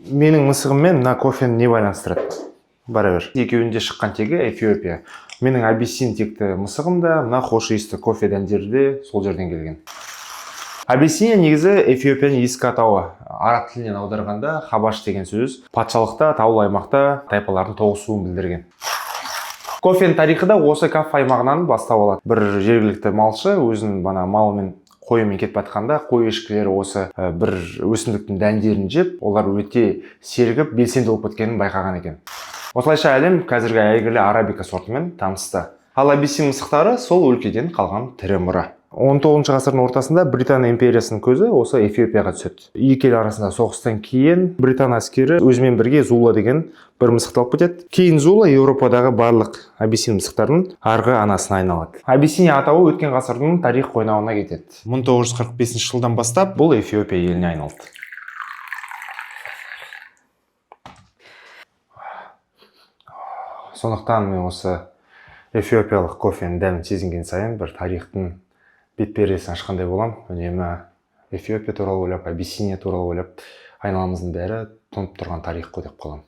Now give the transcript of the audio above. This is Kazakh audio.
Менің мысығыммен мына кофені не байланыстырады? Бара бер. Екеуінде шыққан тегі Эфиопия. Менің Абиссин текті мысығым да мына хош иісті кофе дәндері де сол жерден келген. Абиссиния негізі Эфиопияның ескі атауы. Араб тілінен аударғанда хабаш деген сөз патшалықта, таулы аймақта тайпалардың тоғысуын білдірген. Кофенің тарихы да осы Каф аймағынан бастау алады. Бір жергілікті малшы өзінің малымен қойымен кетіп жатқанда, қой ешкілері осы бір өсімдіктің дәндерін жеп, олар өте сергіп, белсенді болып кеткенін байқаған екен. Осылайша әлем қазіргі әйгілі арабика сортымен танысты. Ал Абиссин мысықтары сол өлкеден қалған тірі мұра. 19 ғасырдың ортасында Британ империясының көзі осы Эфиопияға түседі. Екі ел арасында соғыстан кейін Британ әскері өзімен бірге Зула деген бір мысықты алып кетеді. Кейін Зула Еуропадағы барлық Абиссин мысықтарының арғы анасына айналады. Абиссиния атауы өткен ғасырдың тарих қойнауына кетеді. 1945 жылдан бастап бұл Эфиопия еліне айналды. Сондықтан мен осы эфиопиялық кофенің дәмін сезінген сайын бір тарихтың бет-пердесін ашқандай болам. Үнемі Эфиопия туралы ойлап, Абиссиния туралы ойлап, айналамыздың бәрі тұнып тұрған тарих қой деп қалам.